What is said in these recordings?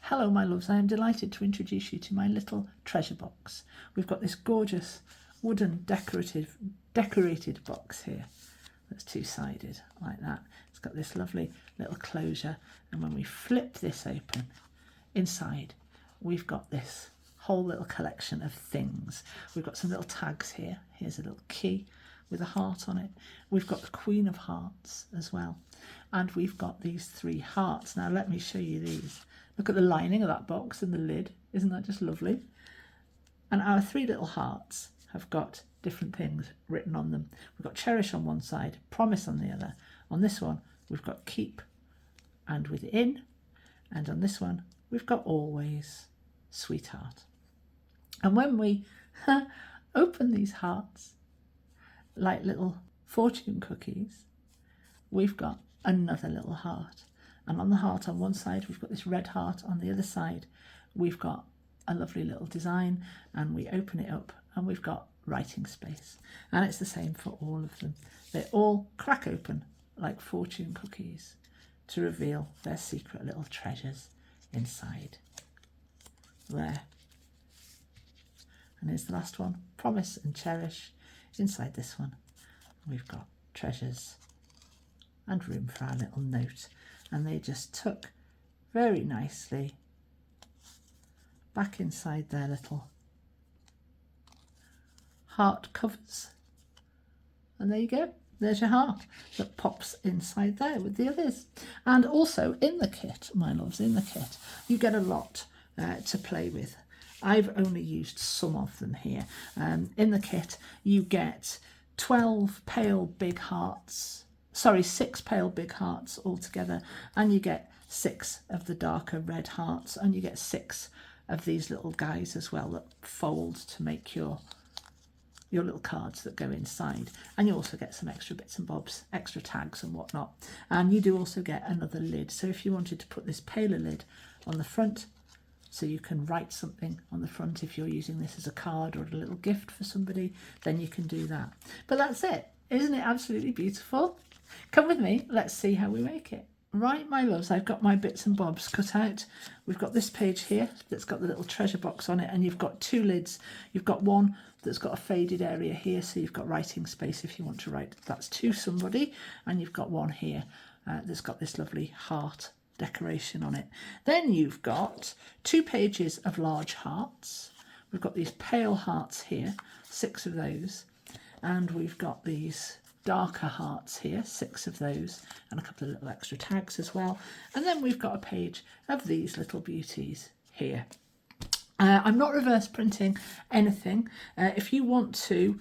Hello my loves, I am delighted to introduce you to my little treasure box. We've got this gorgeous wooden decorated box here that's two-sided like that. It's got this lovely little closure, and when we flip this open, inside we've got this whole little collection of things. We've got some little tags here. Here's a little key with a heart on it. We've got the Queen of Hearts as well, and we've got these 3 hearts. Now let me show you these. Look at the lining of that box and the lid. Isn't that just lovely? And our 3 little hearts have got different things written on them. We've got cherish on one side, promise on the other. On this one we've got keep and within, and on this one we've got always, sweetheart. And when we open these hearts like little fortune cookies, we've got another little heart. And on the heart on one side we've got this red heart, on the other side we've got a lovely little design, and we open it up and we've got writing space. And it's the same for all of them. They all crack open like fortune cookies to reveal their secret little treasures inside. There. And here's the last one, promise and cherish. Inside this one we've got treasures and room for our little note, and they just tuck very nicely back inside their little heart covers. And there you go, there's your heart that pops inside there with the others. And also in the kit, my loves, in the kit you get a lot to play with. I've only used some of them here. In the kit you get 12 pale big hearts, sorry, 6 pale big hearts altogether, and you get 6 of the darker red hearts, and you get 6 of these little guys as well that fold to make your little cards that go inside. And you also get some extra bits and bobs, extra tags and whatnot. And you do also get another lid, so if you wanted to put this paler lid on the front so you can write something on the front, if you're using this as a card or a little gift for somebody, then you can do that. But that's it. Isn't it absolutely beautiful? Come with me, let's see how we make it. Right, my loves, I've got my bits and bobs cut out. We've got this page here that's got the little treasure box on it, and you've got 2 lids. You've got one that's got a faded area here, so you've got writing space if you want to write that's to somebody, and you've got one here that's got this lovely heart decoration on it. Then you've got 2 pages of large hearts. We've got these pale hearts here, 6 of those, and we've got these darker hearts here, 6 of those, and a couple of little extra tags as well. And then we've got a page of these little beauties here. I'm not reverse printing anything. If you want to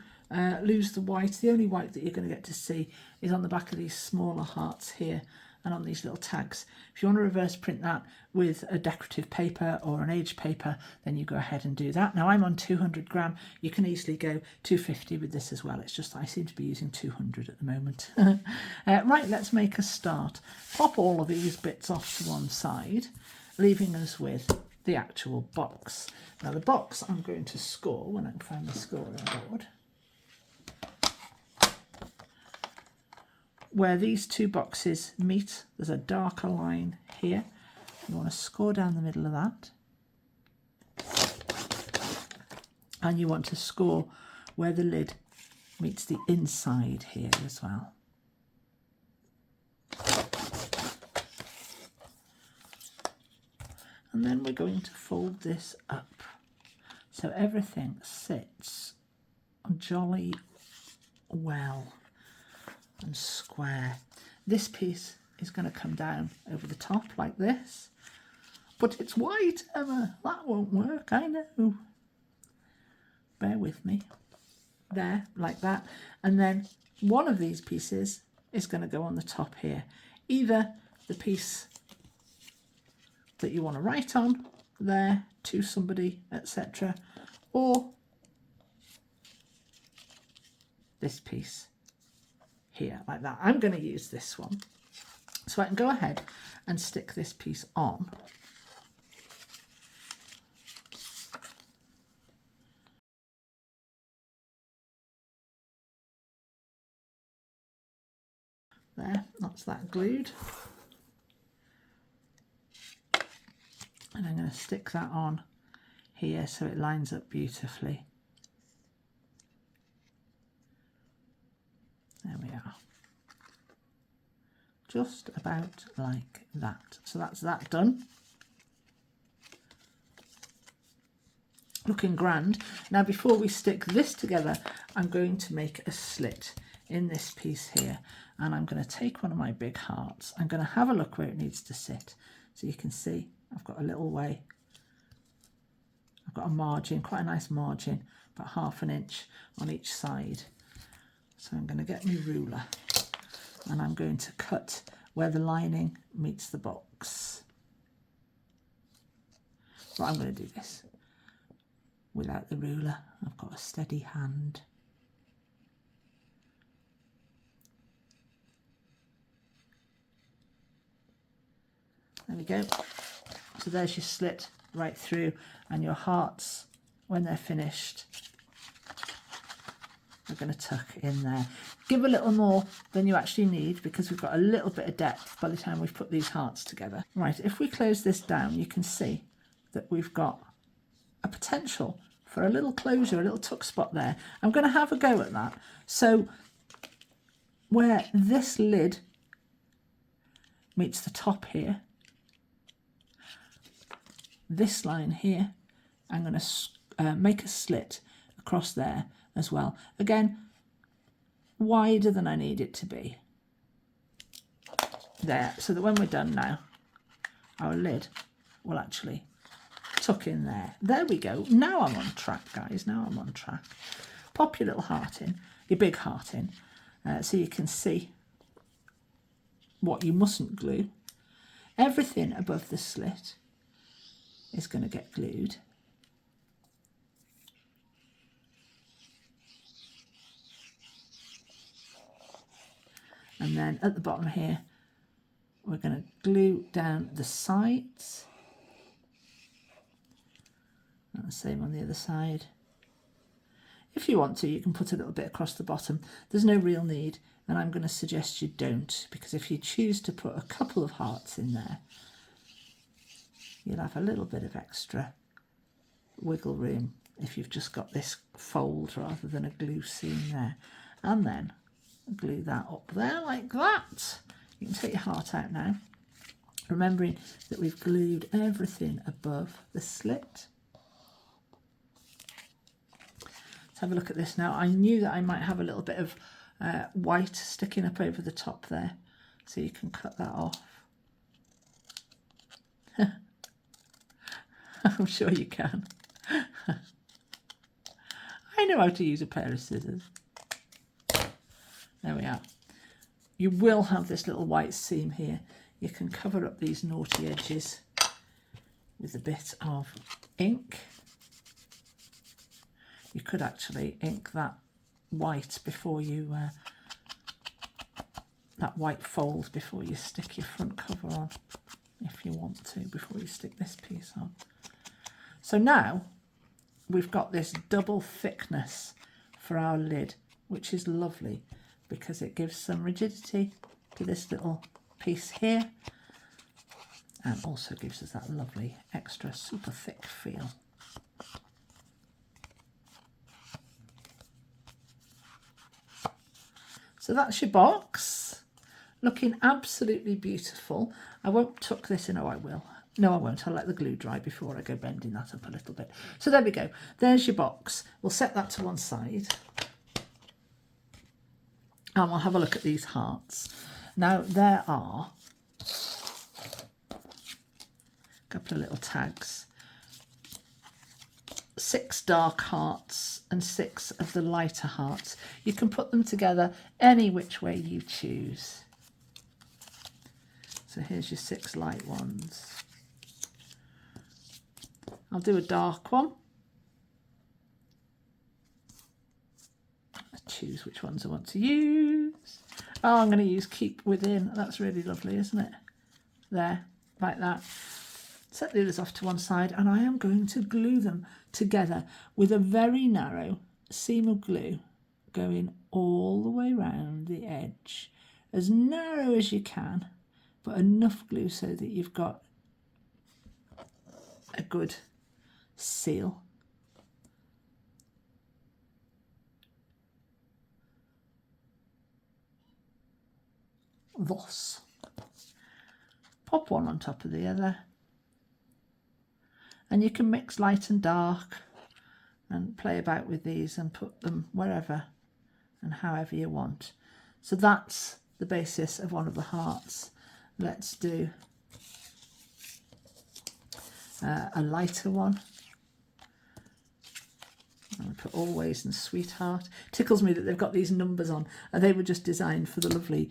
lose the white, the only white that you're going to get to see is on the back of these smaller hearts here and on these little tags. If you want to reverse print that with a decorative paper or an aged paper, then you go ahead and do that. Now I'm on 200 gram. You can easily go 250 with this as well. It's just I seem to be using 200 at the moment. Right, let's make a start. Pop all of these bits off to one side, leaving us with the actual box. Now the box I'm going to score when I can find my scoring board. Where these 2 boxes meet, there's a darker line here. You want to score down the middle of that. And you want to score where the lid meets the inside here as well. And then we're going to fold this up so everything sits jolly well and square. This piece is going to come down over the top like this, but it's white, Emma, that won't work, I know. Bear with me. There, like that. And then one of these pieces is going to go on the top here, either the piece that you want to write on there to somebody, etc., or this piece here like that. I'm going to use this one, so I can go ahead and stick this piece on. There, that's that glued. And I'm going to stick that on here so it lines up beautifully. There we are. Just about like that. So that's that done. Looking grand. Now before we stick this together, I'm going to make a slit in this piece here, and I'm going to take one of my big hearts. I'm going to have a look where it needs to sit. So you can see I've got a little way. I've got a margin, quite a nice margin, about 1/2 inch on each side. So I'm going to get my ruler and I'm going to cut where the lining meets the box. But I'm going to do this without the ruler. I've got a steady hand. There we go. So there's your slit right through, and your hearts, when they're finished, are going to tuck in there. Give a little more than you actually need because we've got a little bit of depth by the time we've put these hearts together. Right, if we close this down, you can see that we've got a potential for a little closure, a little tuck spot there. I'm going to have a go at that. So where this lid meets the top here, this line here, I'm going to make a slit across there as well. Again, wider than I need it to be. There, so that when we're done now, our lid will actually tuck in there. There we go. Now I'm on track, guys. Now I'm on track. Pop your little heart in, your big heart in, so you can see what you mustn't glue. Everything above the slit is going to get glued. And then at the bottom here, we're going to glue down the sides. And the same on the other side. If you want to, you can put a little bit across the bottom. There's no real need, and I'm going to suggest you don't, because if you choose to put a couple of hearts in there, you'll have a little bit of extra wiggle room if you've just got this fold rather than a glue seam there. And then glue that up there like that. You can take your heart out now, remembering that we've glued everything above the slit. Let's have a look at this now. I knew that I might have a little bit of white sticking up over the top there, so you can cut that off. I'm sure you can. I know how to use a pair of scissors. There we are. You will have this little white seam here. You can cover up these naughty edges with a bit of ink. You could actually ink that white before you, that white fold before you stick your front cover on, if you want to, before you stick this piece on. So now we've got this double thickness for our lid, which is lovely because it gives some rigidity to this little piece here and also gives us that lovely extra super thick feel. So that's your box, looking absolutely beautiful. I won't tuck this in, oh I will. No, I won't. I'll let the glue dry before I go bending that up a little bit. So there we go. There's your box. We'll set that to one side. And we'll have a look at these hearts. Now, there are a couple of little tags. 6 dark hearts and 6 of the lighter hearts. You can put them together any which way you choose. So here's your 6 light ones. I'll do a dark one. I choose which ones I want to use. Oh, I'm going to use Keep Within. That's really lovely, isn't it? There, like that. Set the others off to one side, and I am going to glue them together with a very narrow seam of glue going all the way around the edge. As narrow as you can, but enough glue so that you've got good seal. Thus. Pop one on top of the other. And you can mix light and dark and play about with these and put them wherever and however you want. So that's the basis of one of the hearts. Let's do a lighter one. I'm going to put Always and Sweetheart. Tickles me that they've got these numbers on, and they were just designed for the lovely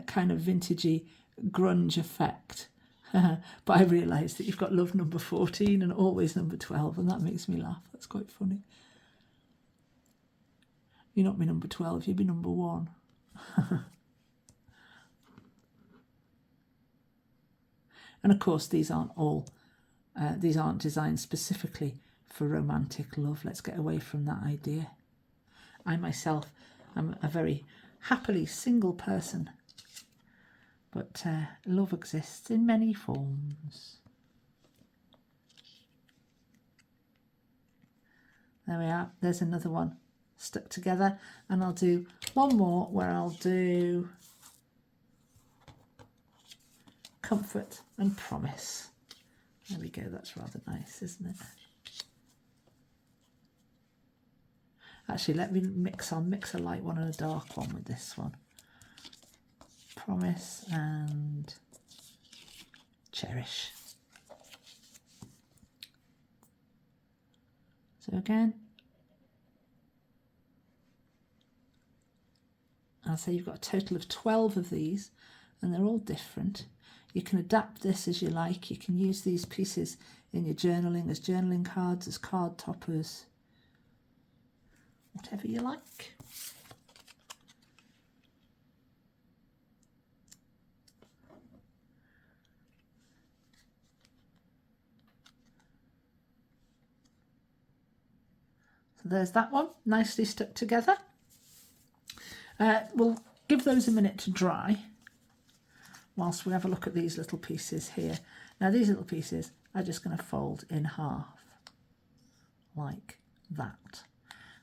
kind of vintagey grunge effect. But I realised that you've got Love number 14 and Always number 12, and that makes me laugh. That's quite funny. You're not my number 12, you'll be number 1. And of course, these aren't designed specifically for romantic love. Let's get away from that idea. I myself am a very happily single person, but love exists in many forms. There we are. There's another one stuck together, and I'll do one more where I'll do Comfort and Promise. There we go. That's rather nice, isn't it? Actually, let me mix a light one and a dark one with this one. Promise and Cherish. So again, I'll say you've got a total of 12 of these, and they're all different. You can adapt this as you like. You can use these pieces in your journaling as journaling cards, as card toppers, whatever you like. So there's that one, nicely stuck together. We'll give those a minute to dry whilst we have a look at these little pieces here. Now these little pieces are just going to fold in half like that.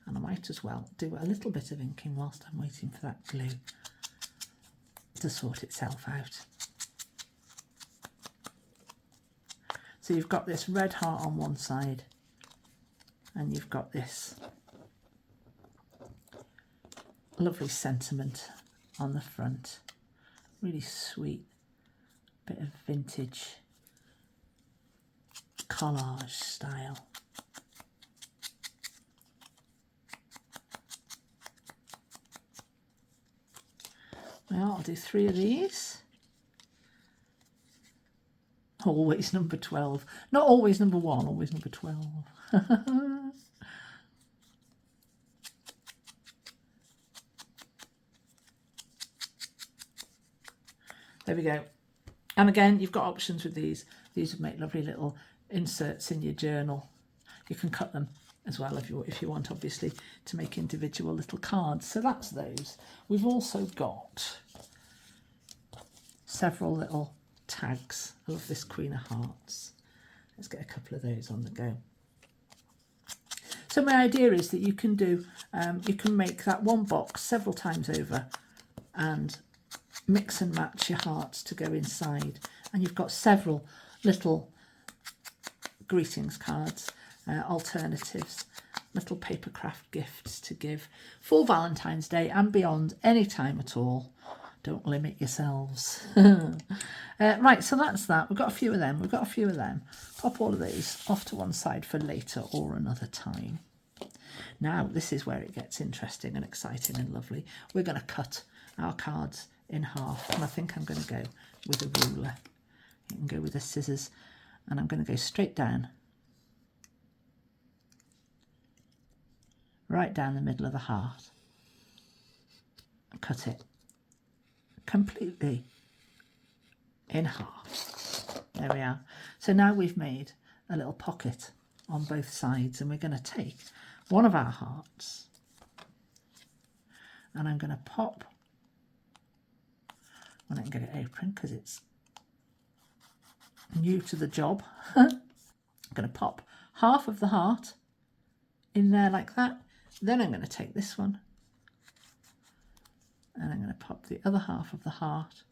And I might as well do a little bit of inking whilst I'm waiting for that glue to sort itself out. So you've got this red heart on one side, and you've got this lovely sentiment on the front. Really sweet bit of vintage collage style. Well, I'll do 3 of these. Always number 12. Not always number 1, always number 12. There we go. And again, you've got options with these. These would make lovely little inserts in your journal. You can cut them as well if you want, obviously, to make individual little cards. So that's those. We've also got several little tags. I love this Queen of Hearts. Let's get a couple of those on the go. So my idea is that you can do, you can make that one box several times over and mix and match your hearts to go inside. And you've got several little greetings cards, alternatives, little paper craft gifts to give for Valentine's Day and beyond, any time at all. Don't limit yourselves. Right, so that's that. We've got a few of them. Pop all of these off to one side for later or another time. Now, this is where it gets interesting and exciting and lovely. We're going to cut our cards in half, and I think I'm going to go with a ruler. You can go with the scissors, and I'm going to go straight down, right down the middle of the heart, and cut it completely in half. There we are. So now we've made a little pocket on both sides, and we're going to take one of our hearts, and I'm going to pop, when I can get it open because it's new to the job. I'm going to pop half of the heart in there like that. Then I'm going to take this one and I'm going to pop the other half of the heart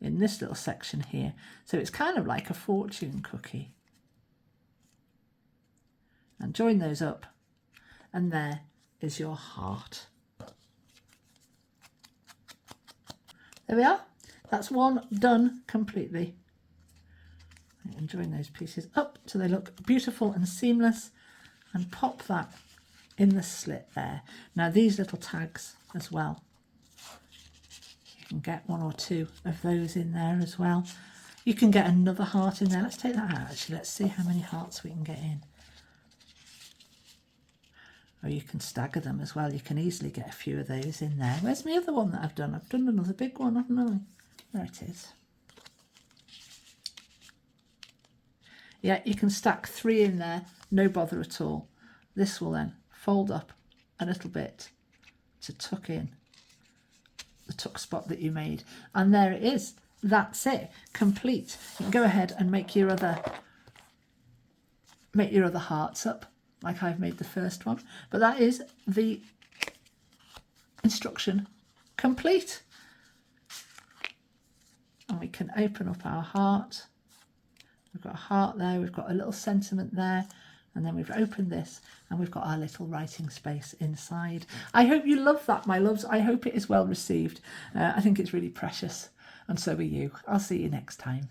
in this little section here. So it's kind of like a fortune cookie. And join those up, and there is your heart. There we are. That's one done completely. And join those pieces up so they look beautiful and seamless, and pop that in the slit there. Now these little tags as well, you can get one or two of those in there as well. You can get another heart in there. Let's take that out actually. Let's see how many hearts we can get in. Or you can stagger them as well. You can easily get a few of those in there. Where's my other one that I've done? I've done another big one, haven't I? There it is. Yeah, you can stack 3 in there, no bother at all. This will then fold up a little bit to tuck in the tuck spot that you made. And there it is. That's it, complete. You can go ahead and make your other hearts up, like I've made the first one. But that is the instruction complete. And we can open up our heart. We've got a heart there, we've got a little sentiment there, and then we've opened this and we've got our little writing space inside. I hope you love that, my loves. I hope it is well received. I think it's really precious, and so are you. I'll see you next time.